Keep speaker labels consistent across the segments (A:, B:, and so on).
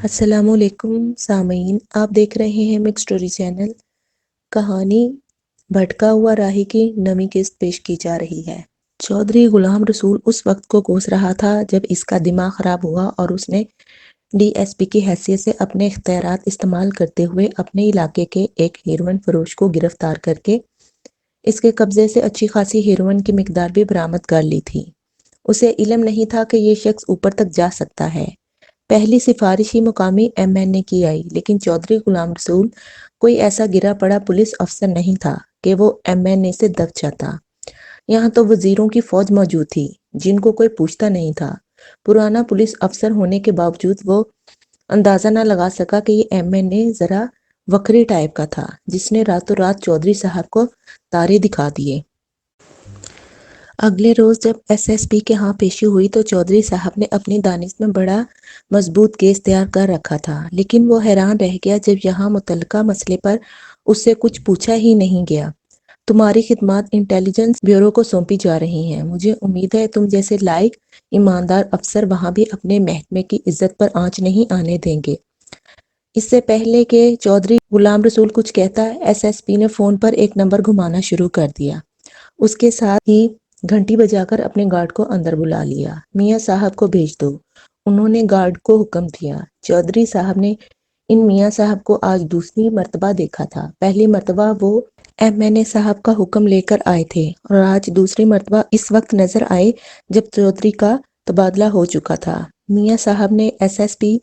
A: السلام علیکم سامعین، آپ دیکھ رہے ہیں مکس اسٹوری چینل۔ کہانی بھٹکا ہوا راہی کی نویں قسط پیش کی جا رہی ہے۔ چودھری غلام رسول اس وقت کو کوس رہا تھا جب اس کا دماغ خراب ہوا اور اس نے ڈی ایس پی کی حیثیت سے اپنے اختیارات استعمال کرتے ہوئے اپنے علاقے کے ایک ہیروئن فروش کو گرفتار کر کے اس کے قبضے سے اچھی خاصی ہیروئن کی مقدار بھی برآمد کر لی تھی۔ اسے علم نہیں تھا کہ یہ شخص اوپر تک جا سکتا ہے۔ پہلی سفارش ہی مقامی ایم این اے کی آئی، لیکن چودھری غلام رسول کوئی ایسا گرا پڑا پولیس افسر نہیں تھا کہ وہ ایم این اے سے دب جاتا۔ یہاں تو وزیروں کی فوج موجود تھی جن کو کوئی پوچھتا نہیں تھا۔ پرانا پولیس افسر ہونے کے باوجود وہ اندازہ نہ لگا سکا کہ یہ ایم این اے ذرا وکری ٹائپ کا تھا جس نے راتوں رات چودھری صاحب کو تارے دکھا دیے۔ اگلے روز جب ایس ایس پی کے ہاں پیشی ہوئی تو چودھری صاحب نے اپنی دانش میں بڑا مضبوط کیس تیار کر رکھا تھا، لیکن وہ حیران رہ گیا جب یہاں متعلقہ مسئلے پر اس سے کچھ پوچھا ہی نہیں گیا۔ تمہاری خدمات انٹیلیجنس بیورو کو سونپی جا رہی ہیں۔ مجھے امید ہے تم جیسے لائق ایماندار افسر وہاں بھی اپنے محکمے کی عزت پر آنچ نہیں آنے دیں گے۔ اس سے پہلے کہ چودھری غلام رسول کچھ کہتا، ایس ایس پی نے فون پر ایک نمبر گھمانا شروع کر دیا۔ اس کے ساتھ ہی گھنٹی بجا کر اپنے گارڈ کو اندر بلا لیا۔ میاں صاحب کو بھیج دو، انہوں نے گارڈ کو حکم دیا۔ چودھری صاحب نے ان میاں صاحب کو آج دوسری مرتبہ دیکھا تھا۔ پہلی مرتبہ وہ ایم این اے صاحب کا حکم لے کر آئے تھے اور آج دوسری مرتبہ اس وقت نظر آئے جب چودھری کا تبادلہ ہو چکا تھا۔ میاں صاحب نے ایس ایس پی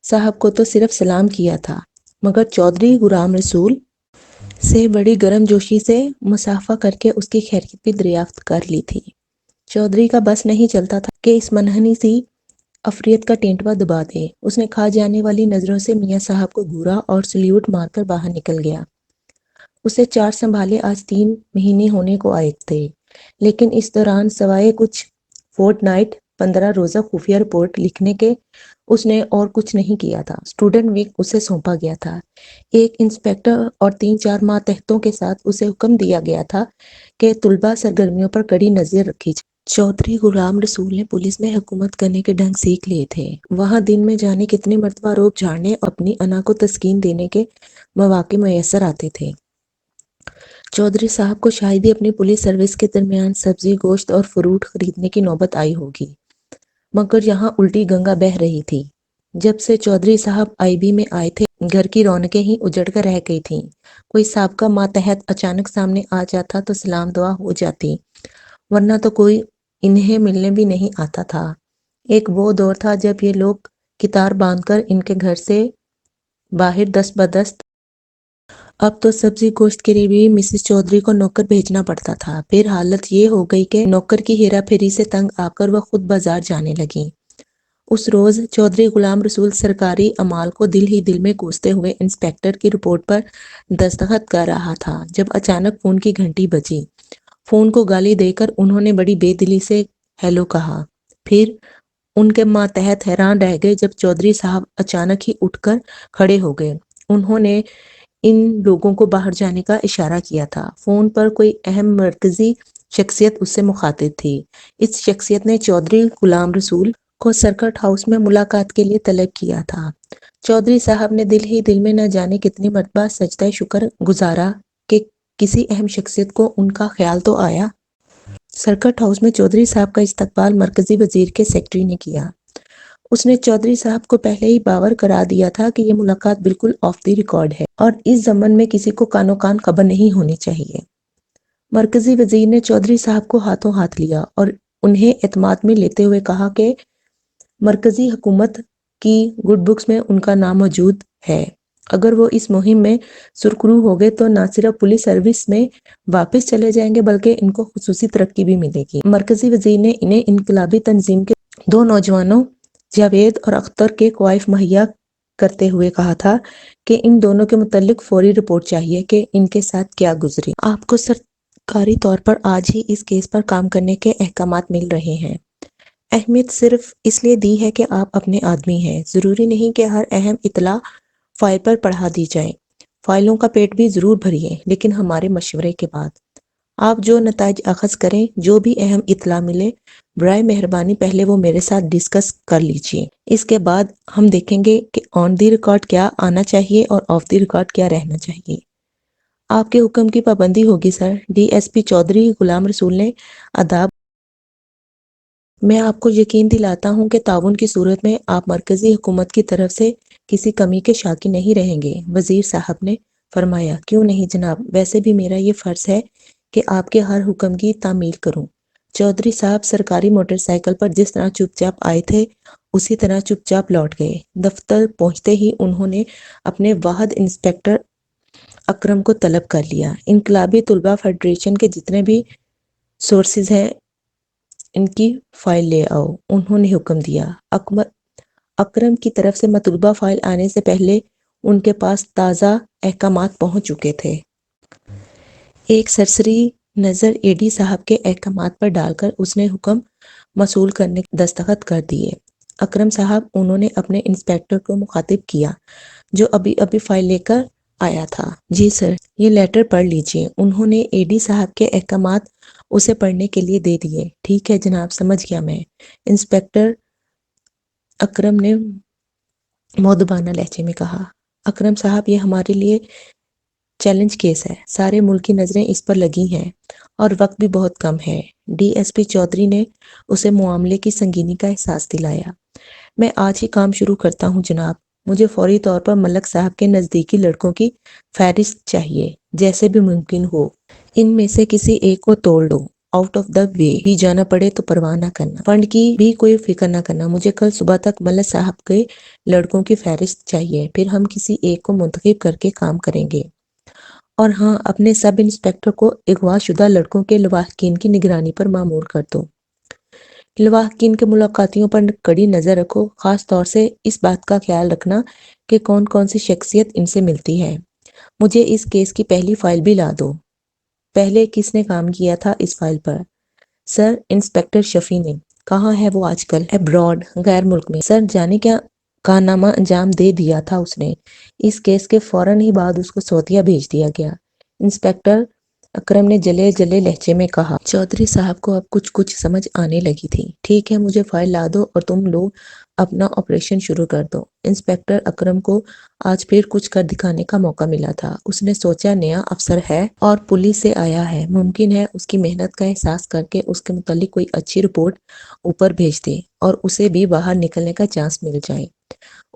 A: صاحب کو تو صرف سلام کیا تھا، مگر چودھری غلام رسول سے بڑی گرم جوشی سے مصافحہ کر کے اس کی خیریت بھی دریافت کر لی تھی۔ چودھری کا بس نہیں چلتا تھا کہ اس منحنی سی افریت کا ٹینٹوا دبا دے۔ اس نے کھا جانے والی نظروں سے میاں صاحب کو گھورا اور سلیوٹ مار کر باہر نکل گیا۔ اسے چار سنبھالے آج 3 مہینے ہونے کو آئے تھے، لیکن اس دوران سوائے کچھ فورٹ نائٹ 15 روزہ خفیہ رپورٹ لکھنے کے اس نے اور کچھ نہیں کیا تھا۔ اسٹوڈنٹ ویک اسے سونپا گیا تھا۔ ایک انسپیکٹر اور 3-4 ماتحتوں کے ساتھ اسے حکم دیا گیا تھا کہ طلبہ سرگرمیوں پر کڑی نظر رکھی جائے۔ چودھری غلام رسول نے پولیس میں حکومت کرنے کے ڈھنگ سیکھ لیے تھے۔ وہاں دن میں جانے کتنی مرتبہ روپ جھاڑنے اور اپنی انا کو تسکین دینے کے مواقع میسر آتے تھے۔ چودھری صاحب کو شاید ہی اپنی پولیس سروس کے درمیان سبزی، گوشت اور فروٹ خریدنے کی نوبت آئی ہوگی، مگر یہاں الٹی گنگا بہہ رہی تھی۔ جب سے چودھری صاحب آئی بی میں آئے تھے گھر کی رونقیں ہی اجڑ کر رہ گئی تھیں۔ کوئی سابقہ ماتحت اچانک سامنے آ جاتا تو سلام دعا ہو جاتی، ورنہ تو کوئی انہیں ملنے بھی نہیں آتا تھا۔ ایک وہ دور تھا جب یہ لوگ کتار باندھ کر ان کے گھر سے باہر دست بدست۔ اب تو سبزی گوشت کے لیے بھی مسز چودھری کو نوکر بھیجنا پڑتا تھا۔ پھر حالت یہ ہو گئی کہ نوکر کی ہیرا پھیری سے تنگ آ کر وہ خود بازار جانے لگیں۔ اس روز چودھری غلام رسول سرکاری اعمال کو دل ہی دل میں کوستے ہوئے انسپیکٹر کی رپورٹ پر دستخط کر رہا تھا جب اچانک فون کی گھنٹی بجی۔ فون کو گالی دے کر انہوں نے بڑی بے دلی سے ہیلو کہا۔ پھر ان کے ماتحت حیران رہ گئے جب چودھری صاحب اچانک ہی اٹھ کر کھڑے ہو گئے۔ انہوں نے ان لوگوں کو باہر جانے کا اشارہ کیا تھا۔ فون پر کوئی اہم مرکزی شخصیت اس سے مخاطب تھی۔ اس شخصیت نے چودھری غلام رسول کو سرکٹ ہاؤس میں ملاقات کے لیے طلب کیا تھا۔ چودھری صاحب نے دل ہی دل میں نہ جانے کتنی مرتبہ سجدہ شکر گزارا کہ کسی اہم شخصیت کو ان کا خیال تو آیا۔ سرکٹ ہاؤس میں چودھری صاحب کا استقبال مرکزی وزیر کے سیکرٹری نے کیا۔ اس نے چودھری صاحب کو پہلے ہی باور کرا دیا تھا کہ یہ ملاقات بالکل آف دی ریکارڈ ہے اور اس ضمن میں کسی کو کانو کان خبر نہیں ہونی چاہیے۔ مرکزی وزیر نے چودھری صاحب کو ہاتھوں ہاتھ لیا اور انہیں اعتماد میں لیتے ہوئے کہا کہ مرکزی حکومت کی گڈ بکس میں ان کا نام موجود ہے۔ اگر وہ اس مہم میں سرخرو ہو گئے تو نہ صرف پولیس سروس میں واپس چلے جائیں گے بلکہ ان کو خصوصی ترقی بھی ملے گی۔ مرکزی وزیر نے انہیں انقلابی تنظیم کے 2 نوجوانوں جاوید اور اختر کے کوائف مہیا کرتے ہوئے کہا تھا کہ ان دونوں کے متعلق فوری رپورٹ چاہیے کہ ان کے ساتھ کیا گزری۔ آپ کو سرکاری طور پر آج ہی اس کیس پر کام کرنے کے احکامات مل رہے ہیں۔ اہمیت صرف اس لیے دی ہے کہ آپ اپنے آدمی ہیں۔ ضروری نہیں کہ ہر اہم اطلاع فائل پر پڑھا دی جائے۔ فائلوں کا پیٹ بھی ضرور بھریے، لیکن ہمارے مشورے کے بعد۔ آپ جو نتائج اخذ کریں، جو بھی اہم اطلاع ملے، برائے مہربانی پہلے وہ میرے ساتھ ڈسکس کر لیجئے۔ اس کے بعد ہم دیکھیں گے کہ آن دی ریکارڈ کیا آنا چاہیے اور آف دی ریکارڈ کیا رہنا چاہیے۔ آپ کے حکم کی پابندی ہوگی سر، D S P Chaudhry Ghulam رسول نے اداب۔ میں آپ کو یقین دلاتا ہوں کہ تعاون کی صورت میں آپ مرکزی حکومت کی طرف سے کسی کمی کے شاکی نہیں رہیں گے۔ وزیر صاحب نے فرمایا، کیوں نہیں جناب، ویسے بھی میرا یہ فرض ہے کہ آپ کے ہر حکم کی تعمیل کروں۔ چودھری صاحب سرکاری موٹر سائیکل پر جس طرح چپ چاپ آئے تھے اسی طرح چپ چاپ لوٹ گئے۔ دفتر پہنچتے ہی انہوں نے اپنے واحد انسپکٹر اکرم کو طلب کر لیا۔ انقلابی طلبہ فیڈریشن کے جتنے بھی سورسز ہیں ان کی فائل لے آؤ، انہوں نے حکم دیا۔ اکرم کی طرف سے مطلوبہ فائل آنے سے پہلے ان کے پاس تازہ احکامات پہنچ چکے تھے۔ ایک سرسری نظر اے ڈی صاحب کے احکامات پر ڈال کر اس نے حکم موصول کرنے کے دستخط کر دیے۔ اکرم صاحب، انہوں نے اپنے انسپکٹر کو مخاطب کیا جو ابھی ابھی فائل لے کر آیا تھا۔ جی سر، یہ لیٹر پڑھ لیجئے۔ انہوں نے اے ڈی صاحب کے احکامات اسے پڑھنے کے لیے دے دیے۔ ٹھیک ہے جناب، سمجھ گیا میں، انسپکٹر اکرم نے مؤدبانہ لہجے میں کہا۔ اکرم صاحب، یہ ہمارے لیے چیلنج کیس ہے، سارے ملک کی نظریں اس پر لگی ہیں اور وقت بھی بہت کم ہے۔ ڈی ایس پی چودھری نے اسے معاملے کی سنگینی کا احساس دلایا۔ میں آج ہی کام شروع کرتا ہوں جناب، مجھے فوری طور پر ملک صاحب کے نزدیکی لڑکوں کی فہرست چاہیے، جیسے بھی ممکن ہو۔ ان میں سے کسی ایک کو توڑ دو، آؤٹ آف دا وے بھی جانا پڑے تو پرواہ نہ کرنا، فنڈ کی بھی کوئی فکر نہ کرنا۔ مجھے کل صبح تک ملک صاحب کے لڑکوں کی فہرست چاہیے، پھر ہم کسی ایک کو منتخب کر کے کام کریں گے۔ اور ہاں، اپنے سب انسپکٹر کو اغوا شدہ لڑکوں کے لواحقین کی نگرانی پر مامور کر دو۔ لواحقین کے ملاقاتیوں پر کڑی نظر رکھو، خاص طور سے اس بات کا خیال رکھنا کہ کون کون سی شخصیت ان سے ملتی ہے۔ مجھے اس کیس کی پہلی فائل بھی لا دو۔ پہلے کس نے کام کیا تھا اس فائل پر؟ سر، انسپکٹر شفیع نے۔ کہاں ہے وہ آج کل؟ ابراڈ، غیر ملک میں۔ سر، جانے کیا کارنامہ انجام دے دیا تھا اس نے؟ اس کیس کے فوراً ہی بعد اس کو سعودیہ بھیج دیا گیا، انسپکٹر اکرم نے جلے جلے لہجے میں کہا۔ چودھری صاحب کو اب کچھ سمجھ آنے لگی تھی۔ ٹھیک ہے، مجھے فائل لا دو اور تم لوگ اپنا آپریشن شروع کر دو۔ انسپکٹر اکرم کو آج پھر کچھ کر دکھانے کا موقع ملا تھا۔ اس نے سوچا، نیا افسر ہے اور پولیس سے آیا ہے، ممکن ہے اس کی محنت کا احساس کر کے اس کے متعلق کوئی اچھی رپورٹ اوپر بھیج دے اور اسے بھی باہر نکلنے کا چانس مل جائے۔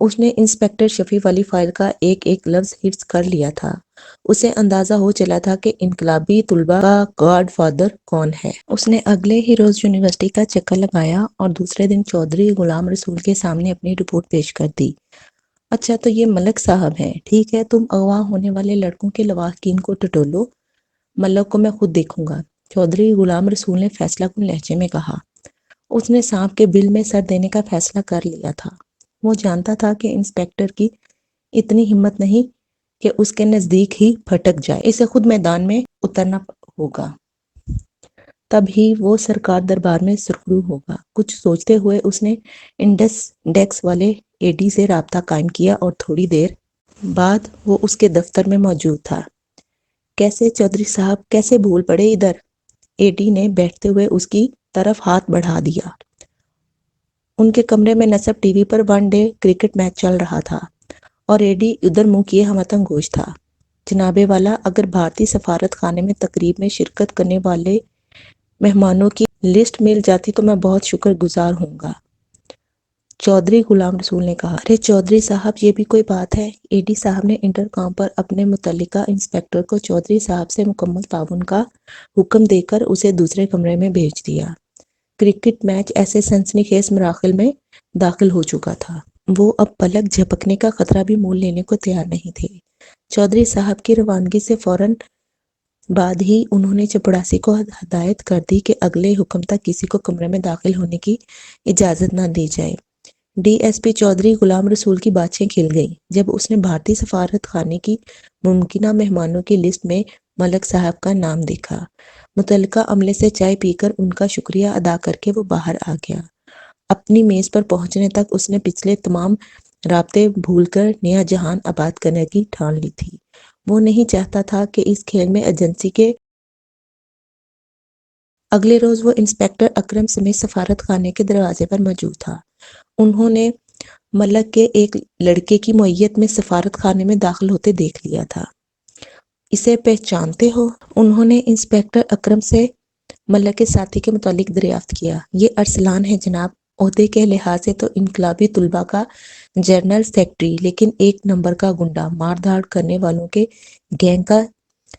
A: اس نے انسپکٹر شفیع والی فائل کا ایک ایک لفظ حفظ کر لیا تھا۔ اسے اندازہ ہو چلا تھا کہ انقلابی طلبہ کا گاڈ فادر کون ہے۔ اس نے اگلے ہی روز یونیورسٹی کا چکر لگایا اور دوسرے دن چودھری غلام رسول کے سامنے اپنی رپورٹ پیش کر دی۔ اچھا، تو یہ ملک صاحب ہیں، ٹھیک ہے، تم اغوا ہونے والے لڑکوں کے لواحقین کو ٹٹولو، ملک کو میں خود دیکھوں گا، چودھری غلام رسول نے فیصلہ کن لہجے میں کہا۔ اس نے سانپ کے بل میں سر دینے کا فیصلہ کر لیا تھا۔ وہ جانتا تھا کہ انسپکٹر کی اتنی ہمت نہیں کہ اس کے نزدیک ہی پھٹک جائے، اسے خود میدان میں اترنا ہوگا، تب ہی وہ سرکار دربار میں سرخرو ہوگا۔ کچھ سوچتے ہوئے اس نے انڈس ڈیکس والے اے ڈی سے رابطہ قائم کیا اور تھوڑی دیر بعد وہ اس کے دفتر میں موجود تھا۔ کیسے چودھری صاحب، کیسے بھول پڑے ادھر؟ اے ڈی نے بیٹھتے ہوئے اس کی طرف ہاتھ بڑھا دیا۔ ان کے کمرے میں نصب ٹی وی پر ون ڈے کرکٹ میچ چل رہا تھا اور اے ڈی ادھر منہ کیے ہمتنگ گوش تھا۔ جناب والا، اگر بھارتی سفارت خانے میں تقریب میں شرکت کرنے والے مہمانوں کی لسٹ مل جاتی تو میں بہت شکر گزار ہوں گا، چودھری غلام رسول نے کہا۔ ارے چودھری صاحب، یہ بھی کوئی بات ہے؟ اے ڈی صاحب نے انٹرکام پر اپنے متعلقہ انسپکٹر کو چودھری صاحب سے مکمل تعاون کا حکم دے کر اسے دوسرے کمرے میں بھیج دیا۔ کرکٹ میچ ایسے سنسنی خیز مراحل میں داخل ہو چکا تھا، وہ اب پلک جھپکنے کا خطرہ بھی مول لینے کو تیار نہیں تھے۔ چودھری صاحب کی روانگی سے فوراً بعد ہی انہوں نے چپڑاسی کو ہدایت کر دی کہ اگلے حکم تک کسی کو کمرے میں داخل ہونے کی اجازت نہ دی جائے۔ D S P Chaudhry Ghulam رسول کی باتیں کھل گئیں جب اس نے بھارتی سفارت خانے کی ممکنہ مہمانوں کی لسٹ میں ملک صاحب کا نام دیکھا۔ متعلقہ عملے سے چائے پی کر ان کا شکریہ ادا کر کے وہ باہر آ گیا۔ اپنی میز پر پہنچنے تک اس نے پچھلے تمام رابطے بھول کر نیا جہان آباد کرنے کی ٹھان لی تھی۔ وہ نہیں چاہتا تھا کہ اس کھیل میں ایجنسی کے اگلے روز وہ انسپیکٹر اکرم سمیت سفارت خانے کے دروازے پر موجود تھا۔ انہوں نے ملک کے ایک لڑکے کی معیت میں سفارت خانے میں داخل ہوتے دیکھ لیا تھا۔ اسے پہچانتے ہو؟ انہوں نے انسپیکٹر اکرم سے ملک کے ساتھی کے متعلق دریافت کیا۔ یہ ارسلان ہے جناب، عہدے کے لحاظ سے تو انقلابی طلباء کا جنرل سیکرٹری، لیکن ایک نمبر کا گنڈا، مار دھاڑ کرنے والوں کے گینگ کا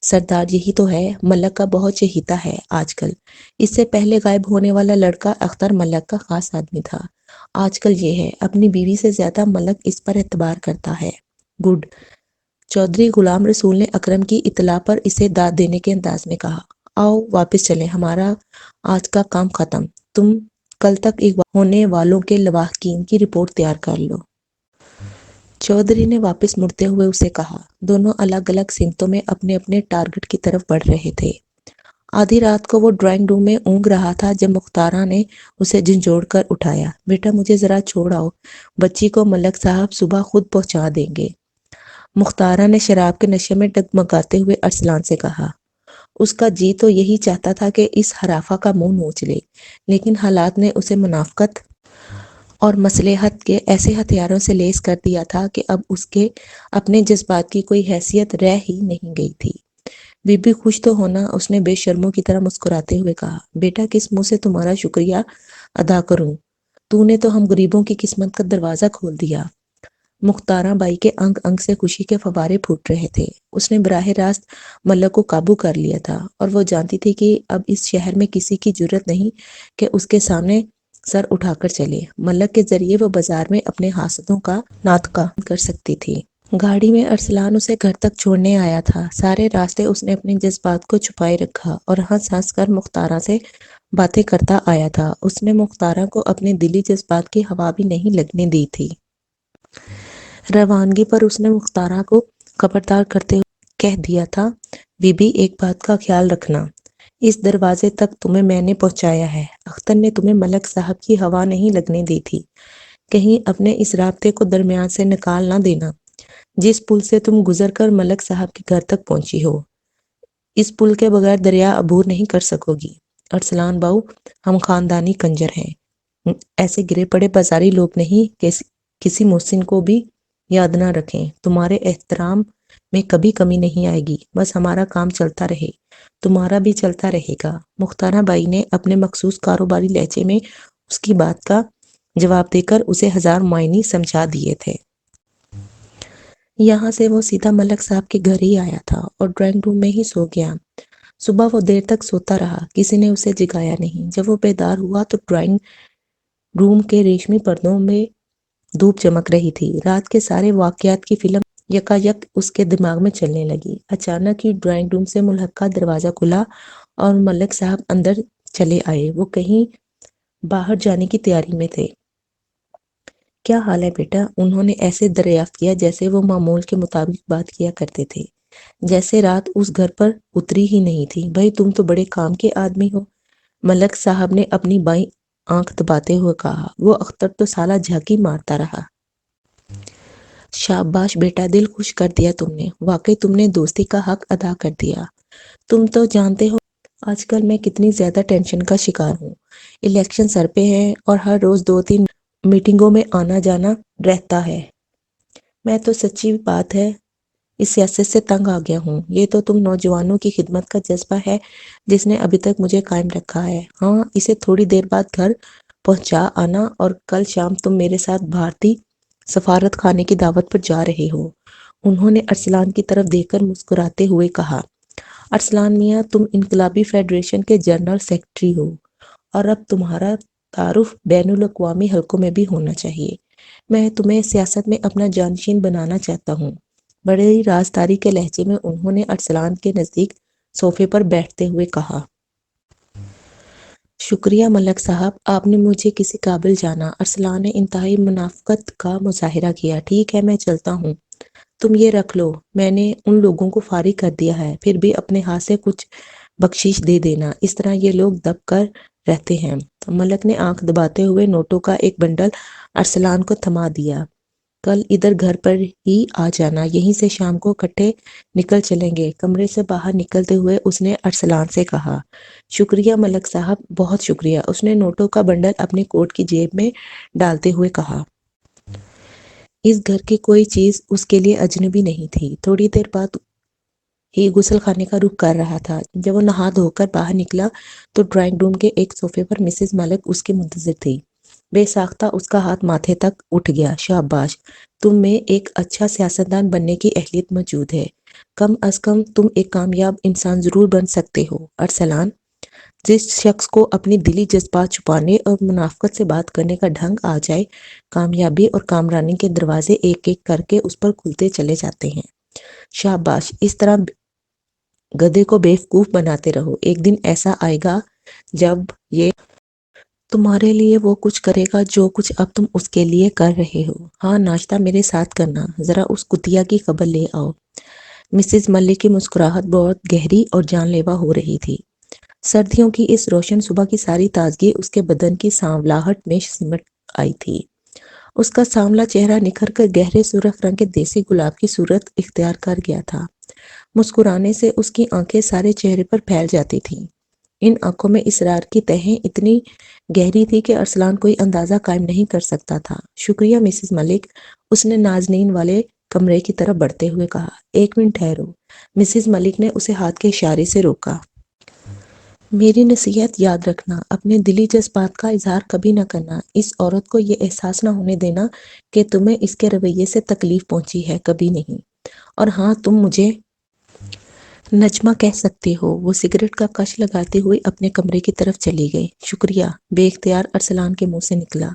A: سردار یہی تو ہے۔ ملک کا بہت چہیتا ہے آج کل۔ اس سے پہلے غائب ہونے والا لڑکا اختر ملک کا خاص آدمی تھا، آج کل یہ ہے۔ اپنی بیوی سے زیادہ ملک اس پر اعتبار کرتا ہے۔ گڈ۔ چودھری غلام رسول نے اکرم کی اطلاع پر اسے داد دینے کے انداز میں کہا۔ آؤ واپس چلیں، ہمارا آج کا کام ختم۔ تم کل تک اغوا ہونے والوں کے لواحقین کی رپورٹ تیار کر لو۔ چودھری نے واپس مڑتے ہوئے اسے کہا۔ دونوں الگ الگ سمتوں میں اپنے اپنے ٹارگٹ کی طرف بڑھ رہے تھے۔ آدھی رات کو وہ ڈرائنگ روم میں اونگ رہا تھا جب مختارہ نے اسے جھنجھوڑ کر اٹھایا۔ بیٹا مجھے ذرا چھوڑ آؤ، بچی کو ملک صاحب صبح خود پہنچا دیں گے۔ مختارہ نے شراب کے نشے میں ڈگمگاتے ہوئے ارسلان سے کہا۔ اس کا جی تو یہی چاہتا تھا کہ اس ہرافہ کا منہ نوچ لے، لیکن حالات نے اسے منافقت اور مصلحت کے ایسے ہتھیاروں سے لیس کر دیا تھا کہ اب اس کے اپنے جذبات کی کوئی حیثیت رہ ہی نہیں گئی تھی۔ بی بی خوش تو ہونا، اس نے بے شرموں کی طرح مسکراتے ہوئے کہا۔ بیٹا کس منہ سے تمہارا شکریہ ادا کروں، تو نے تو ہم غریبوں کی قسمت کا دروازہ کھول دیا۔ مختارہ بائی کے انگ انگ سے خوشی کے فوارے پھوٹ رہے تھے۔ اس نے براہ راست ملک کو قابو کر لیا تھا، اور وہ جانتی تھی کہ اب اس شہر میں کسی کی جرت نہیں کہ اس کے سامنے سر اٹھا کر چلے۔ ملک کے ذریعے وہ بازار میں اپنے حاسدوں کا ناطقہ کر سکتی تھی۔ گاڑی میں ارسلان اسے گھر تک چھوڑنے آیا تھا۔ سارے راستے اس نے اپنے جذبات کو چھپائے رکھا اور ہنس ہنس کر مختارہ سے باتیں کرتا آیا تھا۔ اس نے مختارہ کو اپنے دلی جذبات کی ہوا بھی نہیں لگنے دی تھی۔ روانگی پر اس نے مختارہ کو خبردار کرتے ہوئے کہہ دیا تھا، بی بی ایک بات کا خیال رکھنا، اس دروازے تک تمہیں میں نے پہنچایا ہے۔ اختر نے تمہیں ملک صاحب کی ہوا نہیں لگنے دی تھی۔ کہیں اپنے اس رابطے کو درمیان سے نکال نہ دینا۔ جس پل سے تم گزر کر ملک صاحب کے گھر تک پہنچی ہو، اس پل کے بغیر دریا عبور نہیں کر سکو گی۔ ارسلان باؤ، ہم خاندانی کنجر ہیں، ایسے گرے پڑے بازاری لوگ نہیں کہ کسی محسن کو بھی یاد نہ رکھیں۔ تمہارے احترام میں کبھی کمی نہیں آئے گی، بس ہمارا کام چلتا رہے، تمہارا بھی چلتا رہے گا۔ مختارہ بائی نے اپنے مخصوص کاروباری لہجے میں اس کی بات کا جواب دے کر اسے ہزار معنی سمجھا دیے تھے۔ یہاں سے وہ سیدھا ملک صاحب کے گھر ہی آیا تھا اور ڈرائنگ روم میں ہی سو گیا۔ صبح وہ دیر تک سوتا رہا، کسی نے اسے جگایا نہیں۔ جب وہ بیدار ہوا تو ڈرائنگ روم کے ریشمی پردوں میں دھوپ چمک رہی تھی۔ رات کے سارے واقعات کی فلم یکایک اس کے دماغ میں چلنے لگی۔ اچانک ہی ڈرائنگ روم سے ملحقہ دروازہ کھلا اور ملک صاحب اندر چلے آئے۔ وہ کہیں باہر جانے کی تیاری میں تھے۔ کیا حال ہے بیٹا؟ انہوں نے ایسے دریافت کیا جیسے وہ معمول کے مطابق بات کیا کرتے تھے، جیسے رات اس گھر پر اتری ہی نہیں تھی۔ بھائی تم تو بڑے کام کے آدمی ہو، ملک صاحب نے اپنی بائیں آنکھ دباتے ہوئے کہا۔ وہ اختر تو سالہ جھانکی مارتا رہا۔ شاباش بیٹا، دل خوش کر دیا تم نے، واقعی تم نے دوستی کا حق ادا کر دیا۔ تم تو جانتے ہو آج کل میں کتنی زیادہ ٹینشن کا شکار ہوں۔ الیکشن سر پہ ہے اور ہر روز 2-3 میٹنگوں میں آنا جانا رہتا ہے۔ میں تو سچی بات ہے اس سیاست سے تنگ آ گیا ہوں۔ یہ تو تم نوجوانوں کی خدمت کا جذبہ ہے جس نے ابھی تک مجھے قائم رکھا ہے۔ ہاں، اسے تھوڑی دیر بعد گھر پہنچا آنا، اور کل شام تم میرے ساتھ بھارتی سفارت خانے کی دعوت پر جا رہے ہو۔ انہوں نے ارسلان کی طرف دیکھ کر مسکراتے ہوئے کہا۔ ارسلان میاں، تم انقلابی فیڈریشن کے جنرل سیکرٹری ہو، اور اب تمہارا تعارف بین الاقوامی حلقوں میں بھی ہونا چاہیے۔ میں تمہیں سیاست میں اپنا جانشین بنانا چاہتا ہوں۔ بڑے ہی رازداری کے لہجے میں انہوں نے ارسلان کے نزدیک صوفے پر بیٹھتے ہوئے کہا۔ شکریہ ملک صاحب، آپ نے مجھے کسی قابل جانا۔ ارسلان نے انتہائی منافقت کا مظاہرہ کیا۔ ٹھیک ہے، میں چلتا ہوں، تم یہ رکھ لو، میں نے ان لوگوں کو فارغ کر دیا ہے، پھر بھی اپنے ہاتھ سے کچھ بخشش دے دینا، اس طرح یہ لوگ دب کر رہتے ہیں۔ ملک نے آنکھ دباتے ہوئے نوٹوں کا ایک بنڈل ارسلان کو تھما دیا۔ کل ادھر گھر پر ہی آ جانا، یہیں سے شام کو اکٹھے نکل چلیں گے۔ کمرے سے باہر نکلتے ہوئے اس نے ارسلان سے کہا، شکریہ ملک صاحب، بہت شکریہ۔ اس نے نوٹوں کا بنڈل اپنے کوٹ کی جیب میں ڈالتے ہوئے کہا۔ اس گھر کی کوئی چیز اس کے لیے اجنبی نہیں تھی۔ تھوڑی دیر بعد ہی غسل خانے کا رخ کر رہا تھا۔ جب وہ نہا دھو کر باہر نکلا تو ڈرائنگ روم کے ایک صوفے پر مسز ملک اس کی منتظر تھی۔ بے ساختہ اس کا ہاتھ ماتھے تک اٹھ گیا۔ شاباش، تم میں ایک اچھا سیاستدان بننے کی اہلیت موجود ہے۔ کم از کم تم ایک کامیاب انسان ضرور بن سکتے ہو۔ ارسلان، جس شخص کو اپنی دلی جذبات چھپانے اور منافقت سے بات کرنے کا ڈھنگ آ جائے، کامیابی اور کامرانی کے دروازے ایک ایک کر کے اس پر کھلتے چلے جاتے ہیں۔ شاباش، اس طرح گدھے کو بیوقوف بناتے رہو۔ ایک دن ایسا آئے گا جب یہ تمہارے لیے وہ کچھ کرے گا جو کچھ اب تم اس کے لیے کر رہے ہو۔ ہاں، ناشتہ میرے ساتھ کرنا۔ ذرا اس کتیا کی خبر لے آؤ۔ مسز ملک کی مسکراہٹ بہت گہری اور جان لیوا ہو رہی تھی۔ سردیوں کی اس روشن صبح کی ساری تازگی اس کے بدن کی سانولاہٹ میں سمٹ آئی تھی۔ اس کا سانولا چہرہ نکھر کر گہرے سرخ رنگ کے دیسی گلاب کی صورت اختیار کر گیا تھا۔ مسکرانے سے اس کی آنکھیں سارے چہرے پر پھیل جاتی تھیں۔ ان آنکھوں میں اسرار کی تہیں اتنی گہری تھی کہ ارسلان کوئی اندازہ قائم نہیں کر سکتا تھا۔ شکریہ مسز ملک، اس نے نازنین والے کمرے کی طرف بڑھتے ہوئے کہا۔ ایک منٹ ٹھہرو، مسز ملک نے اسے ہاتھ کے اشارے سے روکا۔ میری نصیحت یاد رکھنا، اپنے دلی جذبات کا اظہار کبھی نہ کرنا۔ اس عورت کو یہ احساس نہ ہونے دینا کہ تمہیں اس کے رویے سے تکلیف پہنچی ہے، کبھی نہیں۔ اور ہاں، تم مجھے نجمہ کہہ سکتے ہو۔ وہ سگریٹ کا کش لگاتے ہوئے اپنے کمرے کی طرف چلی گئی۔ شکریہ، بے اختیار ارسلان کے منہ سے نکلا۔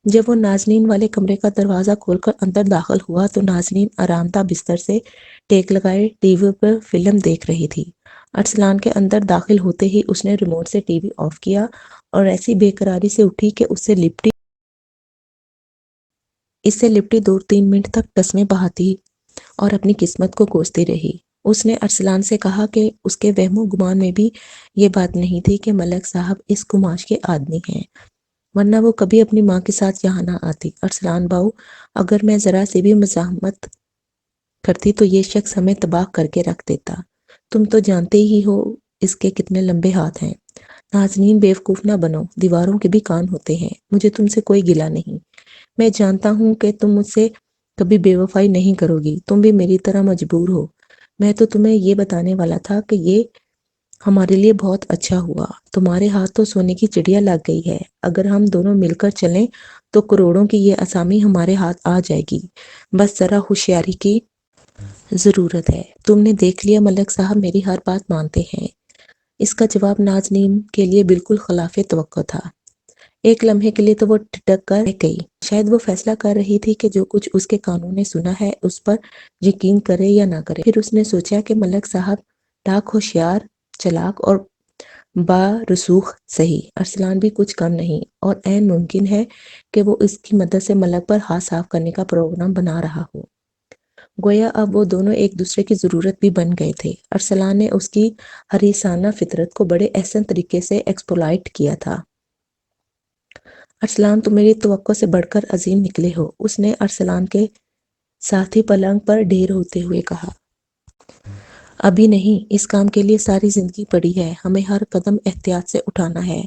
A: جب وہ نازنین والے کمرے کا دروازہ کھول کر اندر داخل ہوا تو نازنین آرام دہ بستر سے ٹیک لگائے ٹی وی پر فلم دیکھ رہی تھی۔ ارسلان کے اندر داخل ہوتے ہی اس نے ریموٹ سے ٹی وی آف کیا اور ایسی بے قراری سے اٹھی کہ اس سے لپٹی 2-3 منٹ تک ٹسمیں بہاتی اور اپنی قسمت کو کوستی رہی۔ اس نے ارسلان سے کہا کہ اس کے وہم و گمان میں بھی یہ بات نہیں تھی کہ ملک صاحب اس کماش کے آدمی ہیں، ورنہ وہ کبھی اپنی ماں کے ساتھ یہاں نہ آتی۔ ارسلان باؤ، اگر میں ذرا سی بھی مزاحمت کرتی تو یہ شخص ہمیں تباہ کر کے رکھ دیتا۔ تم تو جانتے ہی ہو اس کے کتنے لمبے ہاتھ ہیں۔ نازنین، بیوقوف نہ بنو، دیواروں کے بھی کان ہوتے ہیں۔ مجھے تم سے کوئی گلہ نہیں۔ میں جانتا ہوں کہ تم مجھ سے کبھی بے وفائی نہیں کرو گی، تم بھی میری طرح مجبور ہو۔ میں تو تمہیں یہ بتانے والا تھا کہ یہ ہمارے لیے بہت اچھا ہوا۔ تمہارے ہاتھ تو سونے کی چڑیا لگ گئی ہے۔ اگر ہم دونوں مل کر چلیں تو کروڑوں کی یہ اسامی ہمارے ہاتھ آ جائے گی۔ بس ذرا ہوشیاری کی ضرورت ہے۔ تم نے دیکھ لیا ملک صاحب میری ہر بات مانتے ہیں۔ اس کا جواب نازنین کے لیے بالکل خلاف توقع تھا۔ ایک لمحے کے لیے تو وہ ٹھٹک کر رہ گئی۔ شاید وہ فیصلہ کر رہی تھی کہ جو کچھ اس کے کانوں نے سنا ہے اس پر یقین کرے یا نہ کرے۔ پھر اس نے سوچا کہ ملک صاحب لاکھ ہوشیار، چلاک اور بارسوخ سہی، ارسلان بھی کچھ کم نہیں، اور عین ممکن ہے کہ وہ اس کی مدد سے ملک پر ہاتھ صاف کرنے کا پروگرام بنا رہا ہو۔ گویا اب وہ دونوں ایک دوسرے کی ضرورت بھی بن گئے تھے۔ ارسلان نے اس کی حریصانہ فطرت کو بڑے احسن طریقے سے ایکسپلائٹ کیا تھا۔ ارسلان، تم میری توقع سے بڑھ کر عظیم نکلے ہو، اس نے ارسلان کے ساتھی پلنگ پر ڈھیر ہوتے ہوئے کہا۔ ابھی نہیں، اس کام کے لیے ساری زندگی پڑی ہے، ہمیں ہر قدم احتیاط سے اٹھانا ہے۔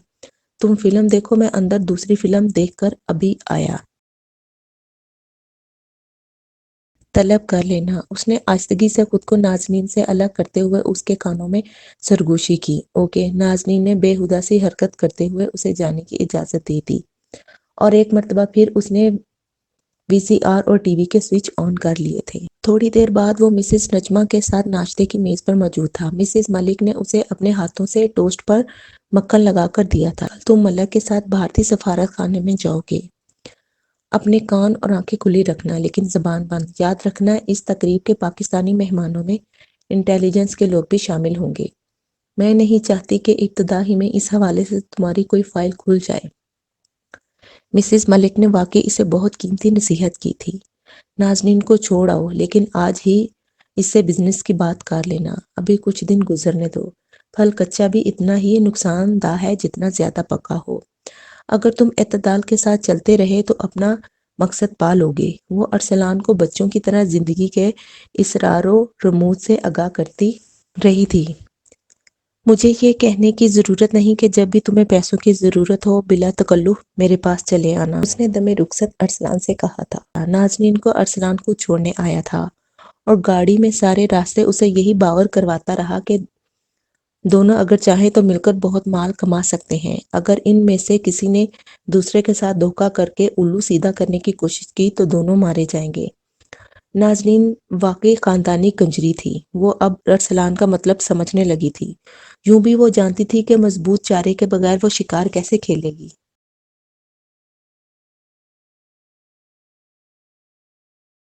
A: تم فلم دیکھو، میں اندر دوسری فلم دیکھ کر ابھی آیا۔ طلب کر لینا۔ اس نے آہستگی سے خود کو نازنین سے الگ کرتے ہوئے اس کے کانوں میں سرگوشی کی۔ اوکے، نازنین نے بے ہودہ سی حرکت کرتے ہوئے اسے جانے کی اجازت دے دی، اور ایک مرتبہ پھر اس نے وی سی آر اور ٹی وی کے سوئچ آن کر لیے تھے۔ تھوڑی دیر بعد وہ مسز نجمہ کے ساتھ ناشتے کی میز پر موجود تھا۔ مسز ملک نے اسے اپنے ہاتھوں سے ٹوسٹ پر مکھن لگا کر دیا تھا۔ تم ملک کے ساتھ بھارتی سفارت خانے میں جاؤ گے۔ اپنے کان اور آنکھیں کھلی رکھنا، لیکن زبان بند۔ یاد رکھنا، اس تقریب کے پاکستانی مہمانوں میں انٹیلی جنس کے لوگ بھی شامل ہوں گے۔ میں نہیں چاہتی کہ ابتدا ہی میں اس حوالے سے تمہاری کوئی فائل کھل جائے۔ مسز ملک نے واقعی اسے بہت قیمتی نصیحت کی تھی۔ نازنین کو چھوڑ آؤ، لیکن آج ہی اس سے بزنس کی بات کر لینا۔ ابھی کچھ دن گزرنے دو۔ پھل کچا بھی اتنا ہی نقصان دہ ہے جتنا زیادہ پکا ہو۔ اگر تم اعتدال کے ساتھ چلتے رہے تو اپنا مقصد پا لوگے۔ وہ ارسلان کو بچوں کی طرح زندگی کے اسرار و رموز سے آگاہ کرتی رہی تھی۔ مجھے یہ کہنے کی ضرورت نہیں کہ جب بھی تمہیں پیسوں کی ضرورت ہو بلا تکلف میرے پاس چلے آنا، اس نے دم رخصت ارسلان سے کہا تھا۔ نازنین کو ارسلان کو چھوڑنے آیا تھا اور گاڑی میں سارے راستے اسے یہی باور کرواتا رہا کہ دونوں اگر چاہیں تو مل کر بہت مال کما سکتے ہیں۔ اگر ان میں سے کسی نے دوسرے کے ساتھ دھوکہ کر کے الو سیدھا کرنے کی کوشش کی تو دونوں مارے جائیں گے۔ نازنین واقعی خاندانی کنجری تھی۔ وہ اب ارسلان کا مطلب سمجھنے لگی تھی۔ یوں بھی وہ جانتی تھی کہ مضبوط چارے کے بغیر وہ شکار کیسے کھیلے گی۔